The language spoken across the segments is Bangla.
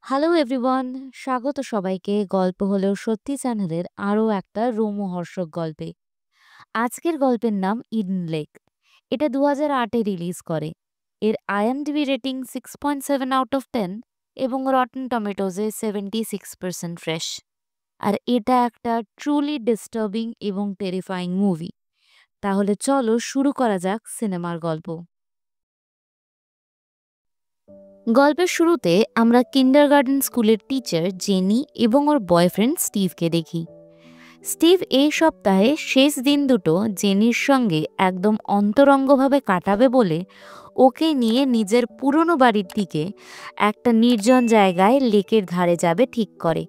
হ্যালো এভরিওয়ান, স্বাগত সবাইকে গল্প হলেও সত্যি চ্যানেলের আরও একটা রোমহর্ষক গল্পে। আজকের গল্পের নাম ইডেন লেক। এটা 2008-এ রিলিজ করে। এর আইএমডিবি রেটিং 6.7 আউট অফ 10 এবং রটন টমেটোজে 76% ফ্রেশ। আর এটা একটা ট্রুলি ডিস্টার্বিং এবং টেরিফাইং মুভি। তাহলে চলো শুরু করা যাক সিনেমার গল্প। গল্পের শুরুতে আমরা কিন্ডারগার্টেন স্কুলের টিচার জেনি এবং ওর বয়ফ্রেন্ড স্টিভকে দেখি। স্টিভ এই সপ্তাহে শেষ দিন দুটো জেনির সঙ্গে একদম অন্তরঙ্গভাবে কাটাবে বলে ওকে নিয়ে নিজের পুরনো বাড়ির দিকে একটা নির্জন জায়গায় লেকের ধারে যাবে ঠিক করে।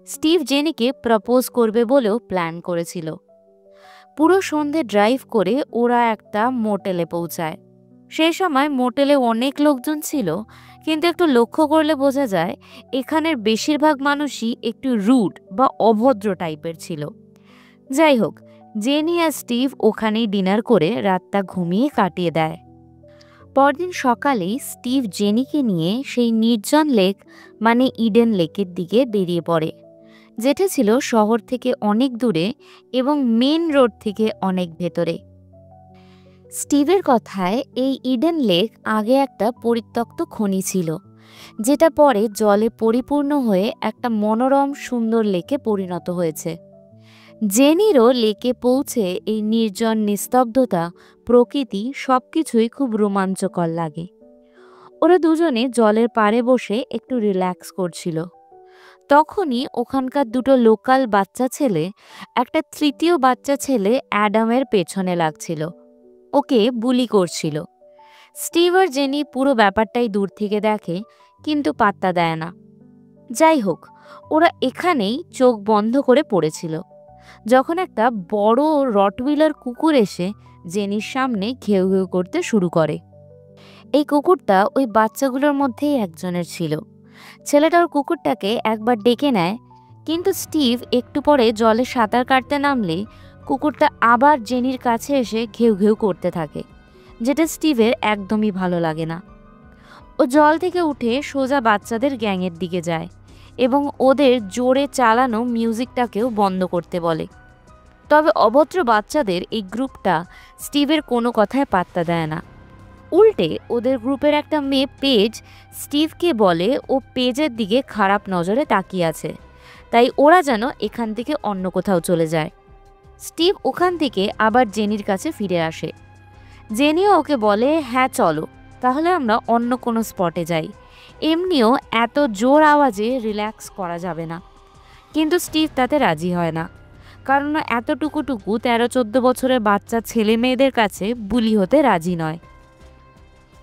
স্টিভ জেনিকে প্রপোজ করবে বলেও প্ল্যান করেছিল। পুরো সন্ধে ড্রাইভ করে ওরা একটা মোটেলে পৌঁছায়। সেই সময় মোটেলে অনেক লোকজন ছিল, কিন্তু একটু লক্ষ্য করলে বোঝা যায় এখানের বেশিরভাগ মানুষই একটু রুড বা অভদ্র টাইপের ছিল। যাই হোক, জেনি আর স্টিভ ওখানেই ডিনার করে রাতটা ঘুমিয়ে কাটিয়ে দেয়। পরদিন সকালেই স্টিভ জেনিকে নিয়ে সেই নির্জন লেক মানে ইডেন লেকের দিকে বেরিয়ে পড়ে, যেটা ছিল শহর থেকে অনেক দূরে এবং মেন রোড থেকে অনেক ভেতরে। স্টিভের কথায় এই ইডেন লেক আগে একটা পরিত্যক্ত খনি ছিল, যেটা পরে জলে পরিপূর্ণ হয়ে একটা মনোরম সুন্দর লেকে পরিণত হয়েছে। জেনিরও লেকে পৌঁছে এই নির্জন নিস্তব্ধতা, প্রকৃতি সবকিছুই খুব রোমাঞ্চকর লাগে। ওরা দুজনে জলের পাড়ে বসে একটু রিল্যাক্স করছিল। তখনই ওখানকার দুটো লোকাল বাচ্চা ছেলে একটা তৃতীয় বাচ্চা ছেলে অ্যাডামের পেছনে লাগছিল, ওকে বুলি করছিল। স্টিভ আর জেনি পুরো ব্যাপারটাই দূর থেকে দেখে, কিন্তু পাত্তা দেয় না। যাই হোক, ওরা এখানেই চোখ বন্ধ করে পড়েছিল যখন একটা বড় রটউইলার কুকুর এসে জেনির সামনে ঘেউ ঘেউ করতে শুরু করে। এই কুকুরটা ওই বাচ্চাগুলোর মধ্যেই একজনের ছিল। ছেলেটা ওর কুকুরটাকে একবার ডেকে নেয়, কিন্তু স্টিভ একটু পরে জলে সাঁতার কাটতে নামলে কুকুরটা আবার জেনির কাছে এসে ঘেউ ঘেউ করতে থাকে, যেটা স্টিভের একদমই ভালো লাগে না। ও জল থেকে উঠে সোজা বাচ্চাদের গ্যাংয়ের দিকে যায় এবং ওদের জোরে চালানো মিউজিকটাকেও বন্ধ করতে বলে। তবে অভদ্র বাচ্চাদের এই গ্রুপটা স্টিভের কোনো কথায় পাত্তা দেয় না। উল্টে ওদের গ্রুপের একটা মেয়ে পেজ স্টিভকে বলে ও পেজের দিকে খারাপ নজরে তাকিয়ে আছে, তাই ওরা যেন এখান থেকে অন্য কোথাও চলে যায়। স্টিভ ওখান থেকে আবার জেনির কাছে ফিরে আসে। জেনিও ওকে বলে, হ্যাঁ চলো, তাহলে আমরা অন্য কোনো স্পটে যাই, এমনিও এত জোর আওয়াজে রিল্যাক্স করা যাবে না। কিন্তু স্টিভ তাতে রাজি হয় না, কারণ এতটুকু 13-14 বছরের বাচ্চা ছেলে মেয়েদের কাছে বুলি হতে রাজি নয়।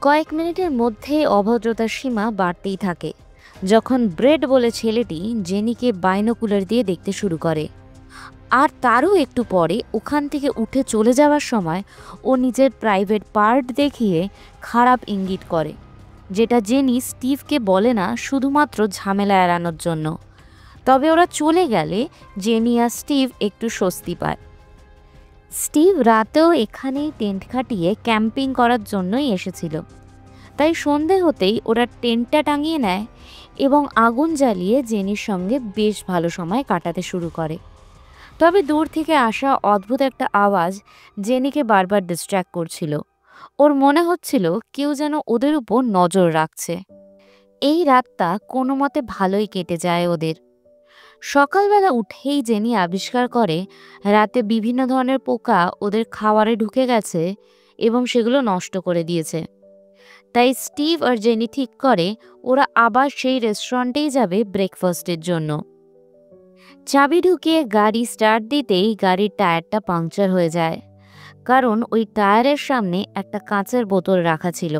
কয়েক মিনিটের মধ্যে অভদ্রতার সীমা বাড়তেই থাকে যখন ব্রেড বলে ছেলেটি জেনিকে বাইনোকুলার দিয়ে দেখতে শুরু করে। আর তারও একটু পরে ওখান থেকে উঠে চলে যাওয়ার সময় ও নিজের প্রাইভেট পার্ট দেখিয়ে খারাপ ইঙ্গিত করে, যেটা জেনি স্টিভকে বলে না শুধুমাত্র ঝামেলা এড়ানোর জন্য। তবে ওরা চলে গেলে জেনি আর স্টিভ একটু স্বস্তি পায়। স্টিভ রাতেও এখানেই টেন্ট খাটিয়ে ক্যাম্পিং করার জন্যই এসেছিল, তাই সন্ধে হতেই ওরা টেন্টটা টাঙিয়ে নেয় এবং আগুন জ্বালিয়ে জেনির সঙ্গে বেশ ভালো সময় কাটাতে শুরু করে। তবে দূর থেকে আসা অদ্ভুত একটা আওয়াজ জেনিকে বারবার ডিস্ট্র্যাক্ট করছিল। ওর মনে হচ্ছিল কেউ যেন ওদের উপর নজর রাখছে। এই রাতটা কোনো মতে ভালোই কেটে যায় ওদের। সকালবেলা উঠেই জেনি আবিষ্কার করে রাতে বিভিন্ন ধরনের পোকা ওদের খাবারে ঢুকে গেছে এবং সেগুলো নষ্ট করে দিয়েছে। তাই স্টিভ আর জেনি ঠিক করে ওরা আবার সেই রেস্টুরেন্টেই যাবে ব্রেকফাস্টের জন্য। চাবি ঢুকিয়ে গাড়ি স্টার্ট দিতেই গাড়ির টায়ারটা পাংচার হয়ে যায়, কারণ ওই টায়ারের সামনে একটা কাঁচের বোতল রাখা ছিল।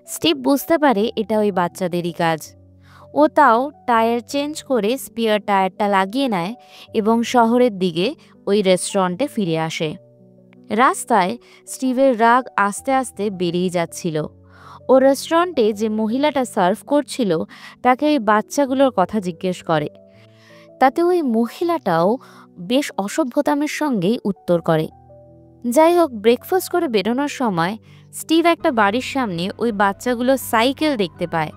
স্টিভ বুঝতে পারে এটা ওই বাচ্চাদেরই কাজ। ও তাও টায়ার চেঞ্জ করে স্পিয়ার টায়ারটা লাগিয়ে নেয় এবং শহরের দিকে ওই রেস্টুরেন্টে ফিরে আসে। রাস্তায় স্টিভের রাগ আস্তে আস্তে বেড়েই যাচ্ছিল। ও রেস্টুরেন্টে যে মহিলাটা সার্ভ করছিল তাকে ওই বাচ্চাগুলোর কথা জিজ্ঞেস করে, তাতে ওই মহিলাটাও বেশ অসভ্যতামের সঙ্গেই উত্তর করে। যাই হোক, ব্রেকফাস্ট করে বেরোনোর সময় স্টিভ একটা বাড়ির সামনে ওই বাচ্চাগুলোর সাইকেল দেখতে পায়।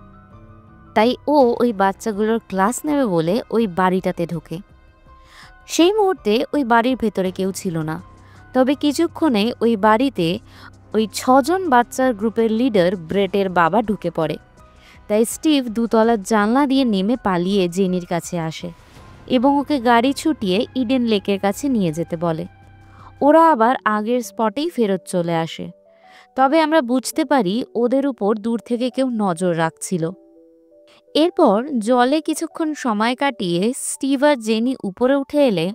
তাই ও ওই বাচ্চাগুলোর ক্লাস নেবে বলে ওই বাড়িটাতে ঢোকে। সেই মুহূর্তে ওই বাড়ির ভেতরে কেউ ছিল না, তবে কিছুক্ষণে ওই বাড়িতে ওই 6জন বাচ্চার গ্রুপের লিডার ব্রেটের বাবা ঢুকে পড়ে। তাই স্টিভ দুতলার জানলা দিয়ে নেমে পালিয়ে জেনির কাছে আসে এবং ওকে গাড়ি ছুটিয়ে ইডেন লেকের কাছে নিয়ে যেতে বলে। ওরা আবার আগের স্পটেই ফেরত চলে আসে, তবে আমরা বুঝতে পারি ওদের উপর দূর থেকে কেউ নজর রাখছিল। এরপর জলে কিছুক্ষণ সময় কাটিয়ে স্টিভ আর জেনি উপরে উঠে এলে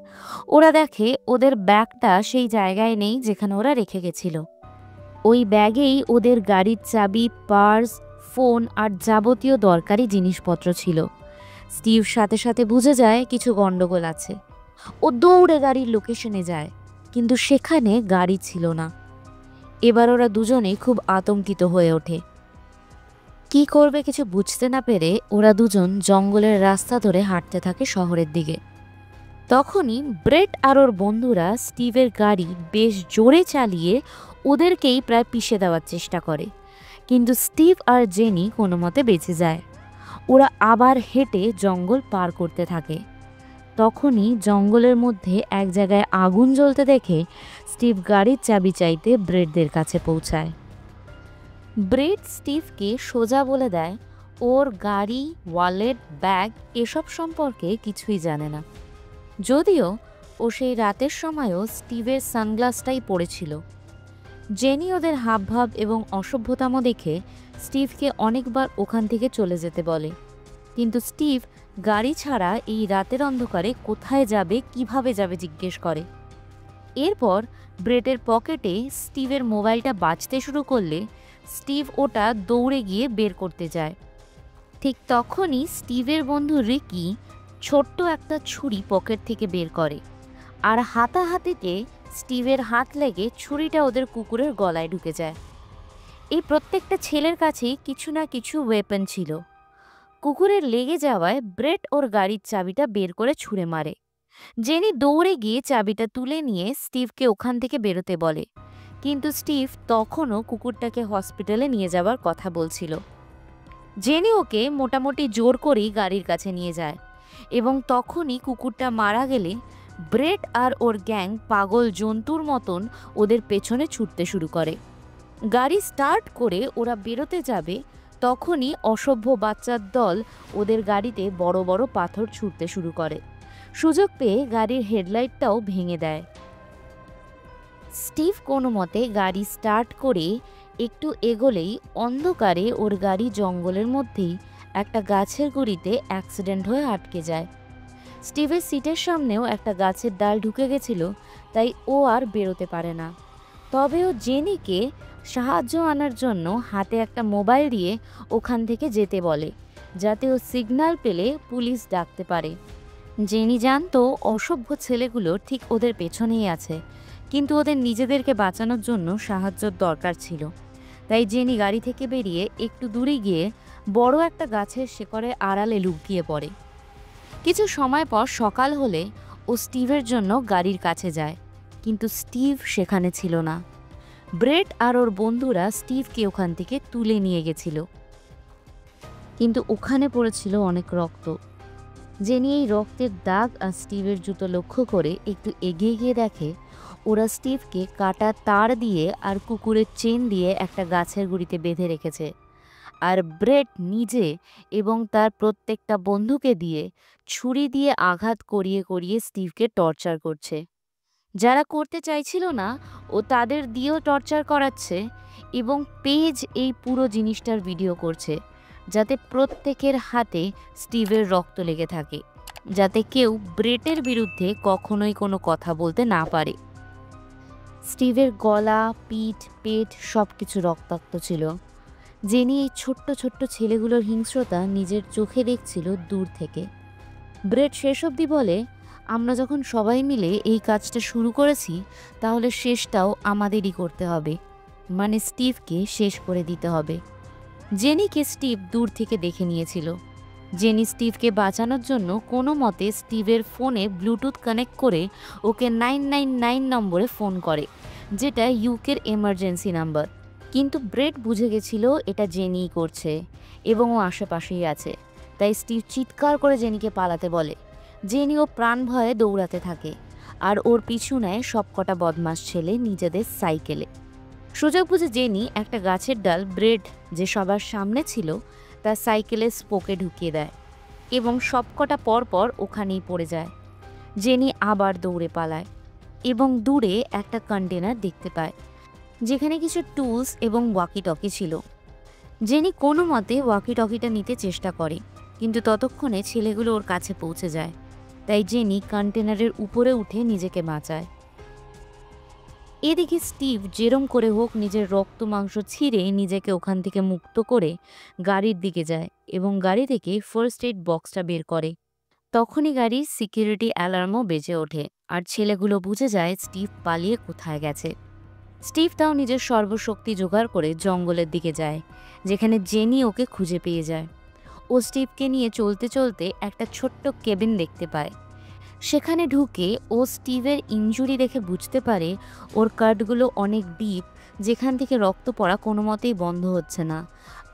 ওরা দেখে ওদের ব্যাগটা সেই জায়গায় নেই যেখানে ওরা রেখে গেছিল। ওই ব্যাগেই ওদের গাড়ির চাবি, পার্স, ফোন আর যাবতীয় দরকারি জিনিসপত্র ছিল। স্টিভ সাথে সাথে বুঝে যায় কিছু গন্ডগোল আছে। ও দৌড়ে গাড়ির লোকেশনে যায়, কিন্তু সেখানে গাড়ি ছিল না। এবার ওরা দুজনেই খুব আতঙ্কিত হয়ে ওঠে। কি করবে কিছু বুঝতে না পেরে ওরা দুজন জঙ্গলের রাস্তা ধরে হাঁটতে থাকে শহরের দিকে। তখনই ব্রেট আর ওর বন্ধুরা স্টিভের গাড়ি বেশ জোরে চালিয়ে ওদেরকেই প্রায় পিষে দেওয়ার চেষ্টা করে, কিন্তু স্টিভ আর জেনি কোনো মতে বেঁচে যায়। ওরা আবার হেঁটে জঙ্গল পার করতে থাকে। তখনই জঙ্গলের মধ্যে এক জায়গায় আগুন জ্বলতে দেখে স্টিভ গাড়ির চাবি চাইতে ব্রেটদের কাছে পৌঁছায়। ব্রেট স্টিভকে সোজা বলে দেয় ওর গাড়ি, ওয়ালেট, ব্যাগ এসব সম্পর্কে কিছুই জানে না, যদিও ও সেই রাতের সময়ও স্টিভের সানগ্লাসটাই পরেছিল। জেনি ওদের হাবভাব এবং অসভ্যতাম দেখে স্টিভকে অনেকবার ওখান থেকে চলে যেতে বলে, কিন্তু স্টিভ গাড়ি ছাড়া এই রাতের অন্ধকারে কোথায় যাবে, কিভাবে যাবে জিজ্ঞেস করে। এরপর ব্রেটের পকেটে স্টিভের মোবাইলটা বাজতে শুরু করলে স্টিভ ওটা দৌড়ে গিয়ে বের করতে যায়। ঠিক তখনই স্টিভের বন্ধু রিকি ছোট্ট একটা ছুরি পকেট থেকে বের করে, আর হাতাহাতিতে স্টিভের হাত লেগে ছুরিটা ওদের কুকুরের গলায় ঢুকে যায়। এই প্রত্যেকটা ছেলের কাছেই কিছু না কিছু ওয়েপন ছিল। কুকুরের লেগে যাওয়ায় ব্রেট ওর গাড়ির চাবিটা বের করে ছুঁড়ে মারে। জেনি দৌড়ে গিয়ে চাবিটা তুলে নিয়ে স্টিভকে ওখান থেকে বেরোতে বলে, কিন্তু স্টিভ তখনও কুকুরটাকে হসপিটালে নিয়ে যাওয়ার কথা বলছিল। জেনি ওকে মোটামুটি জোর করেই গাড়ির কাছে নিয়ে যায় এবং তখনই কুকুরটা মারা গেলে ব্রেট আর ওর গ্যাং পাগল জন্তুর মতন ওদের পেছনে ছুটতে শুরু করে। গাড়ি স্টার্ট করে ওরা বেরোতে যাবে, তখনই অসভ্য বাচ্চার দল ওদের গাড়িতে বড় বড় পাথর ছুঁড়তে শুরু করে। সুযোগ পেয়ে গাড়ির হেডলাইটটাও ভেঙে দেয়। স্টিভ কোনো মতে গাড়ি স্টার্ট করে একটু এগোলেই অন্ধকারে ওর গাড়ি জঙ্গলের মধ্যেই একটা গাছের গুঁড়িতে অ্যাক্সিডেন্ট হয়ে আটকে যায়। স্টিভের সিটের সামনেও একটা গাছের ডাল ঢুকে গেছিল, তাই ও আর বেরোতে পারে না। তবে ও জেনিকে সাহায্য আনার জন্য হাতে একটা মোবাইল দিয়ে ওখান থেকে যেতে বলে, যাতে ও সিগন্যাল পেলে পুলিশ ডাকতে পারে। জেনি জানতো অসভ্য ছেলেগুলো ঠিক ওদের পেছনেই আছে, কিন্তু ওদের নিজেদেরকে বাঁচানোর জন্য সাহায্যর দরকার ছিল। তাই জেনি গাড়ি থেকে বেরিয়ে একটু দূরে গিয়ে বড় একটা গাছের শেকড়ে আড়ালে লুকিয়ে পড়ে। কিছু সময় পর সকাল হলে ও স্টিভের জন্য গাড়ির কাছে যায়, কিন্তু স্টিভ সেখানে ছিল না। ব্রেট আর ওর বন্ধুরা স্টিভকে ওখান থেকে তুলে নিয়ে গেছিল, কিন্তু ওখানে পড়েছিল অনেক রক্ত। জেনি এই রক্তের দাগ আর স্টিভের জুতো লক্ষ্য করে একটু এগিয়ে গিয়ে দেখে ওরা স্টিভকে কাটা তার দিয়ে আর কুকুরের চেন দিয়ে একটা গাছের গুঁড়িতে বেঁধে রেখেছে, আর ব্রেট নিজে এবং তার প্রত্যেকটা বন্ধুকে দিয়ে ছুরি দিয়ে আঘাত করিয়ে করিয়ে স্টিভকে টর্চার করছে। যারা করতে চাইছিল না ও তাদের দিয়েও টর্চার করাচ্ছে, এবং পেজ এই পুরো জিনিসটার ভিডিও করছে, যাতে প্রত্যেকের হাতে স্টিভের রক্ত লেগে থাকে, যাতে কেউ ব্রেটের বিরুদ্ধে কখনোই কোনো কথা বলতে না পারে। স্টিভের গলা, পিঠ, পেট সব কিছু রক্তাক্ত ছিল। জেনি এই ছোট্ট ছোট্ট ছেলেগুলোর হিংস্রতা নিজের চোখে দেখছিল দূর থেকে। ব্রেট শেষ অবধি বলে, আমরা যখন সবাই মিলে এই কাজটা শুরু করেছি, তাহলে শেষটাও আমাদেরই করতে হবে, মানে স্টিভকে শেষ করে দিতে হবে। জেনিকে স্টিভ দূর থেকে দেখে নিয়েছিল। জেনি স্টিভকে বাঁচানোর জন্য কোনো মতে স্টিভের ফোনে ব্লুটুথ কানেক্ট করে ওকে 999 নম্বরে ফোন করে, যেটা ইউকের এমার্জেন্সি নাম্বার। কিন্তু ব্রেট বুঝে গেছিল এটা জেনিই করছে এবং ও আশেপাশেই আছে, তাই স্টিভ চিৎকার করে জেনিকে পালাতে বলে। জেনি ও প্রাণ ভয়ে দৌড়াতে থাকে, আর ওর পিছু নেয় সবকটা বদমাস ছেলে নিজেদের সাইকেলে। সুযোগ বুঝে জেনি একটা গাছের ডাল ব্রেড, যে সবার সামনে ছিল, তার সাইকেলের স্পোকে ঢুকিয়ে দেয় এবং সবকটা পরপর ওখানেই পড়ে যায়। জেনি আবার দৌড়ে পালায় এবং দূরে একটা কন্টেনার দেখতে পায়, যেখানে কিছু টুলস এবং ওয়াকি টকি ছিল। জেনি কোনো মতে ওয়াকি টকিটা নিতে চেষ্টা করে, কিন্তু ততক্ষণে ছেলেগুলো ওর কাছে পৌঁছে যায়। তাই জেনি কন্টেনারের উপরে উঠে নিজেকে বাঁচায়। এদিকে স্টিভ যেরম করে হোক নিজের রক্ত মাংস ছিঁড়ে নিজেকে ওখান থেকে মুক্ত করে গাড়ির দিকে যায় এবং গাড়ি থেকে ফার্স্ট এইড বক্সটা বের করে। তখনই গাড়ির সিকিউরিটি অ্যালার্মও বেজে ওঠে, আর ছেলেগুলো বুঝে যায় স্টিভ পালিয়ে কোথায় গেছে। স্টিভ তাও নিজের সর্বশক্তি জোগাড় করে জঙ্গলের দিকে যায়, যেখানে জেনি ওকে খুঁজে পেয়ে যায়। ও স্টিভকে নিয়ে চলতে চলতে একটা ছোট্ট কেবিন দেখতে পায়। সেখানে ঢুকে ও স্টিভের ইনজুরি দেখে বুঝতে পারে ওর কাটগুলো অনেক ডিপ, যেখান থেকে রক্ত পড়া কোনো মতেই বন্ধ হচ্ছে না,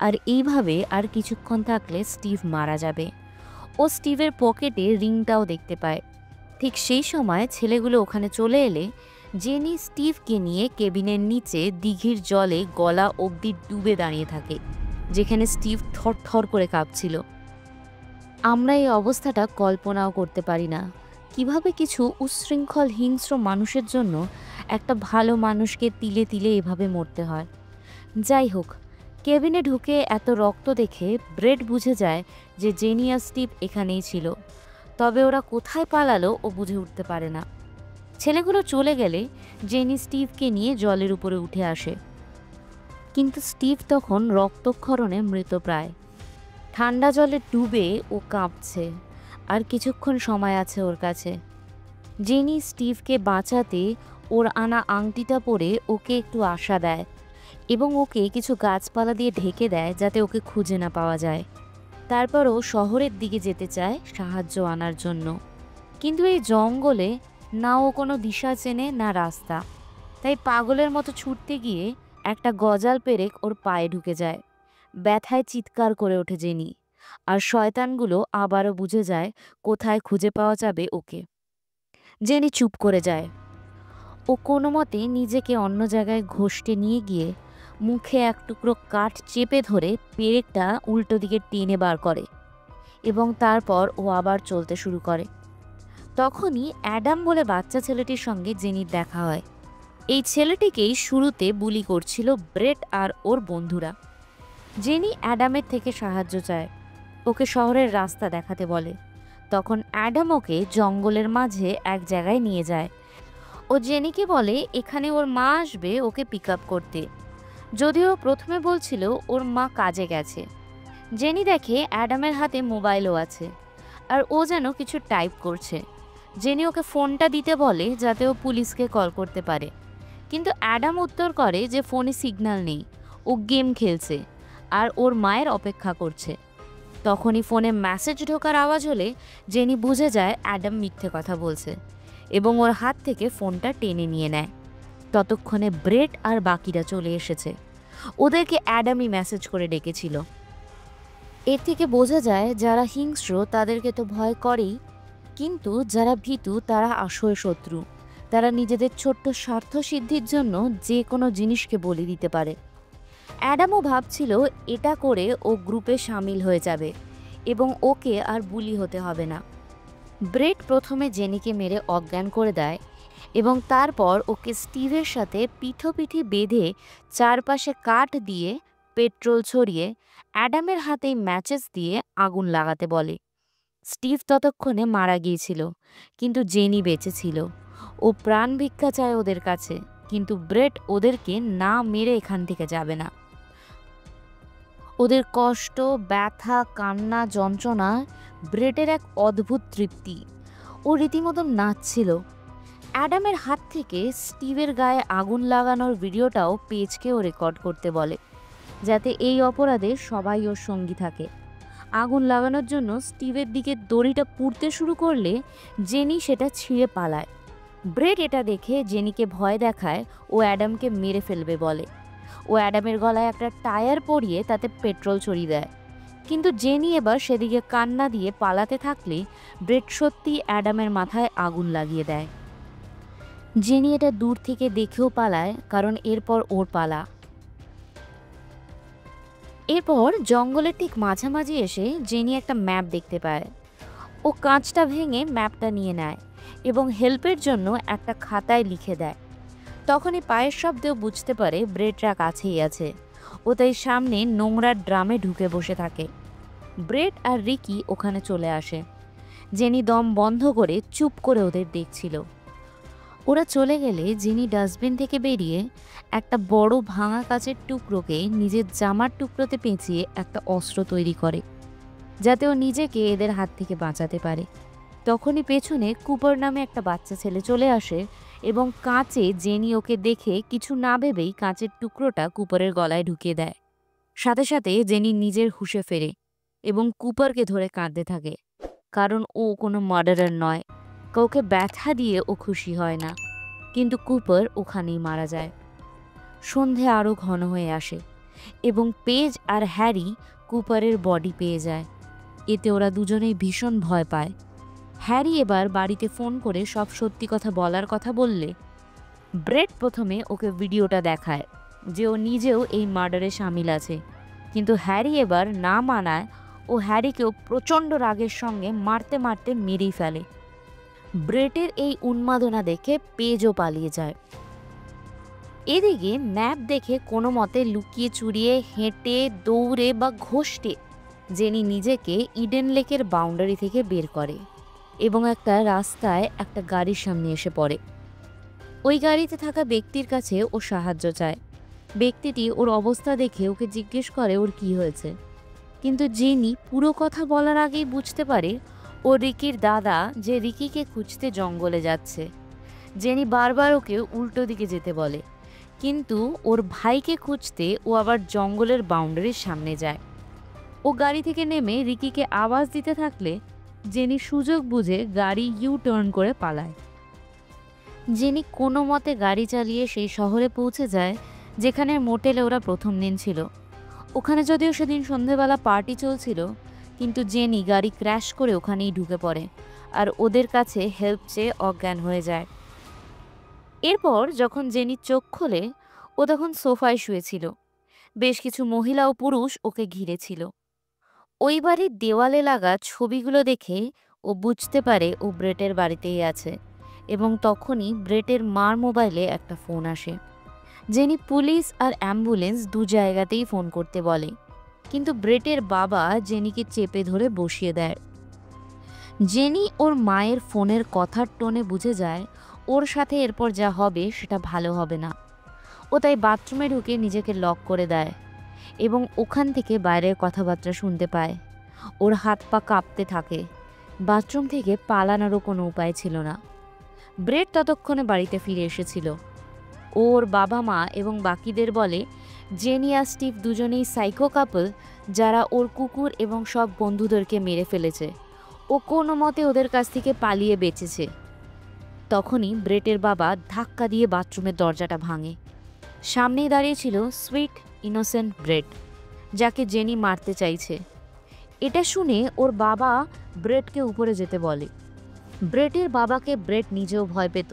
আর এইভাবে আর কিছুক্ষণ থাকলে স্টিভ মারা যাবে। ও স্টিভের পকেটে রিংটাও দেখতে পায়। ঠিক সেই সময় ছেলেগুলো ওখানে চলে এলে জেনি স্টিভকে নিয়ে কেবিনের নিচে দিঘির জলে গলা অবধি ডুবে দাঁড়িয়ে থাকে, যেখানে স্টিভ থরথর করে কাঁপছিল। আমরা এই অবস্থাটা কল্পনাও করতে পারি না, কিভাবে কিছু উচ্ছৃঙ্খল হিংস্র মানুষের জন্য একটা ভালো মানুষকে তিলে তিলে এভাবে মরতে হয়। যাই হোক, কেবিনে ঢুকে এত রক্ত দেখে ব্রেড বুঝে যায় যে জেনি আর স্টিভ এখানেই ছিল, তবে ওরা কোথায় পালালো ও বুঝে উঠতে পারে না। ছেলেগুলো চলে গেলে জেনি স্টিভকে নিয়ে জলের উপরে উঠে আসে, কিন্তু স্টিভ তখন রক্তক্ষরণে মৃতপ্রায়। ঠান্ডা জলে ডুবে ও কাঁপছে, আর কিছুক্ষণ সময় আছে ওর কাছে। জেনি স্টিভকে বাঁচাতে ওর আনা আংটিটা পরে ওকে একটু আশা দেয় এবং ওকে কিছু গাছপালা দিয়ে ঢেকে দেয় যাতে ওকে খুঁজে না পাওয়া যায়। তারপরও শহরের দিকে যেতে চায় সাহায্য আনার জন্য, কিন্তু এই জঙ্গলে না ও কোনো দিশা চেনে না রাস্তা। তাই পাগলের মতো ছুটতে গিয়ে একটা গজাল পেরেক ওর পায়ে ঢুকে যায়। ব্যথায় চিৎকার করে ওঠে জেনি, আর শয়তানগুলো আবারও বুঝে যায় কোথায় খুঁজে পাওয়া যাবে ওকে। জেনি চুপ করে যায়। ও কোনো মতে নিজেকে অন্য জায়গায় ঘষতে নিয়ে গিয়ে মুখে এক টুকরো কাঠ চেপে ধরে পেরেকটা উল্টো দিকে টেনে বার করে এবং তারপর ও আবার চলতে শুরু করে। তখনই অ্যাডাম বলে বাচ্চা ছেলেটির সঙ্গে জেনির দেখা হয়। এই ছেলেটিকেই শুরুতে বুলি করছিল ব্রেট আর ওর বন্ধুরা। জেনি অ্যাডামের থেকে সাহায্য চায়, ওকে শহরের রাস্তা দেখাতে বলে। তখন অ্যাডাম ওকে জঙ্গলের মাঝে এক জায়গায় নিয়ে যায়। ও জেনিকে বলে এখানে ওর মা আসবে ওকে পিক আপ করতে, যদিও প্রথমে বলছিল ওর মা কাজে গেছে। জেনি দেখে অ্যাডামের হাতে মোবাইলও আছে, আর ও যেন কিছু টাইপ করছে। জেনি ওকে ফোনটা দিতে বলে যাতে ও পুলিশকে কল করতে পারে, কিন্তু অ্যাডাম উত্তর করে যে ফোনে সিগন্যাল নেই, ও গেম খেলছে আর ওর মায়ের অপেক্ষা করছে। তখনই ফোনে মেসেজ ঢোকার আওয়াজ হলে জেনি বুঝে যায় অ্যাডাম মিথ্যে কথা বলছে এবং ওর হাত থেকে ফোনটা টেনে নিয়ে নেয়। ততক্ষণে ব্রেট আর বাকিরা চলে এসেছে। ওদেরকে অ্যাডামই মেসেজ করে ডেকেছিল। এর থেকে বোঝা যায় যারা হিংস্র তাদেরকে তো ভয় করেই, কিন্তু যারা ভীতু তারা আসল শত্রু। তারা নিজেদের ছোট্ট স্বার্থ সিদ্ধির জন্য যে কোনো জিনিসকে বলি দিতে পারে। অ্যাডামও ভাবছিল এটা করে ও গ্রুপে সামিল হয়ে যাবে এবং ওকে আর বুলি হতে হবে না। ব্রেট প্রথমে জেনিকে মেরে অজ্ঞান করে দেয় এবং তারপর ওকে স্টিভের সাথে পিঠোপিঠি বেঁধে চারপাশে কাঠ দিয়ে পেট্রোল ছড়িয়ে অ্যাডামের হাতেই ম্যাচেস দিয়ে আগুন লাগাতে বলে। স্টিভ ততক্ষণে মারা গিয়েছিল, কিন্তু জেনি বেঁচে ছিল। ও প্রাণ ভিক্ষা চায় ওদের কাছে, কিন্তু ব্রেট ওদেরকে না মেরে এখান থেকে যাবে না। ওদের কষ্ট, ব্যথা, কান্না, যন্ত্রণা ব্রেটের এক অদ্ভুত তৃপ্তি। ও রীতিমতো নাচছিল। অ্যাডামের হাত থেকে স্টিভের গায়ে আগুন লাগানোর ভিডিওটাও পেজকেও রেকর্ড করতে বলে, যাতে এই অপরাধে সবাই ওর সঙ্গী থাকে। আগুন লাগানোর জন্য স্টিভের দিকে দড়িটা পুড়তে শুরু করলে জেনি সেটা ছিঁড়ে পালায়। ব্রেট এটা দেখে জেনিকে ভয় দেখায় ও অ্যাডামকে মেরে ফেলবে বলে। ও অ্যাডামের গলায় একটা টায়ার পরিয়ে তাতে পেট্রোল ছড়িয়ে দেয়, কিন্তু জেনি এবার সেদিকে কান্না দিয়ে পালাতে থাকলে ব্রেট সত্যি অ্যাডামের মাথায় আগুন লাগিয়ে দেয়। জেনি এটা দূর থেকে দেখেও পালায়, কারণ এরপর ওর পালা। এরপর জঙ্গলের ঠিক মাঝামাঝি এসে জেনি একটা ম্যাপ দেখতে পায়। ও কাঁচটা ভেঙে ম্যাপটা নিয়ে নেয় এবং হেল্পের জন্য একটা খাতায় লিখে দেয়। তখনই পায়ের শব্দেও বুঝতে পারে ব্রেটরা কাছেই আছে। ও তাই সামনে নোংরার ড্রামে ঢুকে বসে থাকে। ব্রেট আর রিকি ওখানে চলে আসে। জেনি দম বন্ধ করে চুপ করে ওদের দেখছিল। ওরা চলে গেলে জেনি ডাস্টবিন থেকে বেরিয়ে একটা বড় ভাঙা কাচের টুকরোকে নিজের জামার টুকরোতে পেঁচিয়ে একটা অস্ত্র তৈরি করে, যাতে ও নিজেকে এদের হাত থেকে বাঁচাতে পারে। তখনই পেছনে কুপার নামে একটা বাচ্চা ছেলে চলে আসে এবং কাঁচে জেনি ওকে দেখে কিছু না ভেবেই কাঁচের টুকরোটা কুপারের গলায় ঢুকিয়ে দেয়। সাথে সাথে জেনি নিজের হুঁশে ফেরে এবং কুপারকে ধরে কাঁদতে থাকে, কারণ ও কোনো মার্ডারার নয়। কাউকে ব্যথা দিয়ে ও খুশি হয় না। কিন্তু কুপার ওখানেই মারা যায়। সন্ধে আরও ঘন হয়ে আসে এবং পেজ আর হ্যারি কুপারের বডি পেয়ে যায়। এতে ওরা দুজনেই ভীষণ ভয় পায়। হ্যারি এবার বাড়িতে ফোন করে সব সত্যি কথা বলার কথা বললে ব্রেট প্রথমে ওকে ভিডিওটা দেখায় যে ও নিজেও এই মার্ডারে সামিল আছে, কিন্তু হ্যারি এবার না মানায় ও হ্যারিকেও প্রচণ্ড রাগের সঙ্গে মারতে মারতে মেরেই ফেলে। ব্রেটের এই উন্মাদনা দেখে পেজও পালিয়ে যায়। এদিকে ম্যাপ দেখে কোনো মতে লুকিয়ে চুরিয়ে হেঁটে দৌড়ে বা ঘষটে জেনি নিজেকে ইডেন লেকের বাউন্ডারি থেকে বের করে এবং একটা রাস্তায় একটা গাড়ির সামনে এসে পড়ে। ওই গাড়িতে থাকা ব্যক্তির কাছে ও সাহায্য চায়। ব্যক্তিটি ওর অবস্থা দেখে ওকে জিজ্ঞেস করে ওর কি হয়েছে, কিন্তু জেনি পুরো কথা বলার আগেই বুঝতে পারে ও রিকির দাদা, যে রিকিকে খুঁজতে জঙ্গলে যাচ্ছে। জেনি বারবার ওকে উল্টো দিকে যেতে বলে, কিন্তু ওর ভাইকে খুঁজতে ও আবার জঙ্গলের বাউন্ডারির সামনে যায়। ও গাড়ি থেকে নেমে রিকিকে আওয়াজ দিতে থাকলে জেনি সুযোগ বুঝে গাড়ি ইউ টার্ন করে পালায়। জেনি কোনো মতে গাড়ি চালিয়ে সেই শহরে পৌঁছে যায় যেখানে মোটেলে ওরা প্রথম দিন ছিল। ওখানে যদিও সেদিন সন্ধেবেলা পার্টি চলছিল, কিন্তু জেনি গাড়ি ক্র্যাশ করে ওখানেই ঢুকে পড়ে আর ওদের কাছে হেল্প চেয়ে অজ্ঞান হয়ে যায়। এরপর যখন জেনি চোখ খোলে, ও তখন সোফায় শুয়েছিল। বেশ কিছু মহিলা ও পুরুষ ওকে ঘিরে ছিল। ওই বাড়ির দেওয়ালে লাগা ছবিগুলো দেখে ও বুঝতে পারে ও ব্রেটের বাড়িতেই আছে এবং তখনই ব্রেটের মার মোবাইলে একটা ফোন আসে। জেনি পুলিশ আর অ্যাম্বুলেন্স দু জায়গাতেই ফোন করতে বলে, কিন্তু ব্রেটের বাবা জেনিকে চেপে ধরে বসিয়ে দেয়। জেনি ওর মায়ের ফোনের কথার টোনে বুঝে যায় ওর সাথে এরপর যা হবে সেটা ভালো হবে না। ও তাই বাথরুমে ঢুকে নিজেকে লক করে দেয় এবং ওখান থেকে বাইরের কথাবার্তা শুনতে পায়। ওর হাত পা কাঁপতে থাকে। বাথরুম থেকে পালানোরও কোনো উপায় ছিল না। ব্রেট ততক্ষণে বাড়িতে ফিরে এসেছিল। ওর বাবা মা এবং বাকিদের বলে জেনি আর স্টিভ দুজনেই সাইকো কাপল, যারা ওর কুকুর এবং সব বন্ধুদেরকে মেরে ফেলেছে। ও কোনো মতে ওদের কাছ থেকে পালিয়ে বেঁচেছে। তখনই ব্রেটের বাবা ধাক্কা দিয়ে বাথরুমের দরজাটা ভাঙে। সামনেই দাঁড়িয়েছিল সুইট ইনোসেন্ট ব্রেট, যাকে জেনি মারতে চাইছে। এটা শুনে ওর বাবা ব্রেটকে উপরে যেতে বলে। ব্রেটের বাবাকে ব্রেট নিজেও ভয় পেত,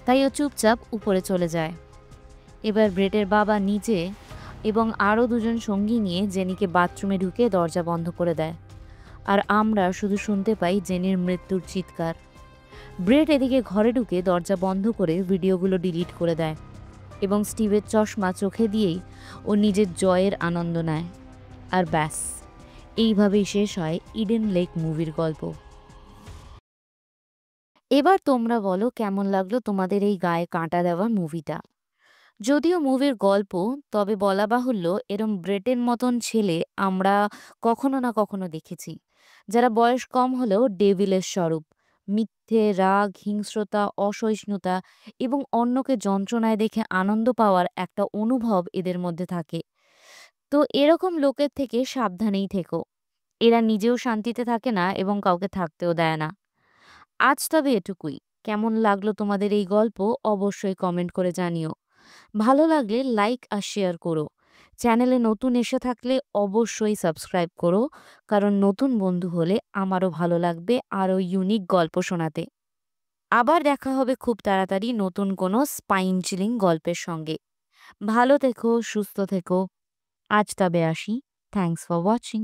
তাই ও চুপচাপ উপরে চলে যায়। এবার ব্রেটের বাবা নিচে এবং আরও দুজন সঙ্গী নিয়ে জেনিকে বাথরুমে ঢুকে দরজা বন্ধ করে দেয়, আর আমরা শুধু শুনতে পাই জেনির মৃত্যুর চিৎকার। ব্রেট এদিকে ঘরে ঢুকে দরজা বন্ধ করে ভিডিওগুলো ডিলিট করে দেয় এবং স্টিভের চশমা চোখে দিয়েই ও নিজের জয়ের আনন্দ নেয়। আর ব্যাস, এইভাবেই শেষ হয় ইডেন লেক মুভির গল্প। এবার তোমরা বলো কেমন লাগলো তোমাদের এই গায়ে কাঁটা দেওয়া মুভিটা। যদিও মুভির গল্প, তবে বলা বাহুল্য এরম ব্রেটের মতন ছেলে আমরা কখনো না কখনো দেখেছি, যারা বয়স কম হলেও ডেভিলের স্বরূপ। মিথ্যে, রাগ, হিংস্রতা, অসহিষ্ণুতা এবং অন্যকে যন্ত্রণায় দেখে আনন্দ পাওয়ার একটা অনুভব এদের মধ্যে থাকে। তো এরকম লোকের থেকে সাবধানেই থেকো। এরা নিজেও শান্তিতে থাকে না এবং কাউকে থাকতেও দেয় না। আজ তবে এটুকুই। কেমন লাগলো তোমাদের এই গল্প অবশ্যই কমেন্ট করে জানিও। ভালো লাগলে লাইক আর শেয়ার করো। চ্যানেলে নতুন এসে থাকলে অবশ্যই সাবস্ক্রাইব করো, কারণ নতুন বন্ধু হলে আমারও ভালো লাগবে আরও ইউনিক গল্প শোনাতে। আবার দেখা হবে খুব তাড়াতাড়ি নতুন কোনো স্পাইন চিলিং গল্পের সঙ্গে। ভালো থেকো, সুস্থ থেকো। আজ তবে আসি। Thanks for watching.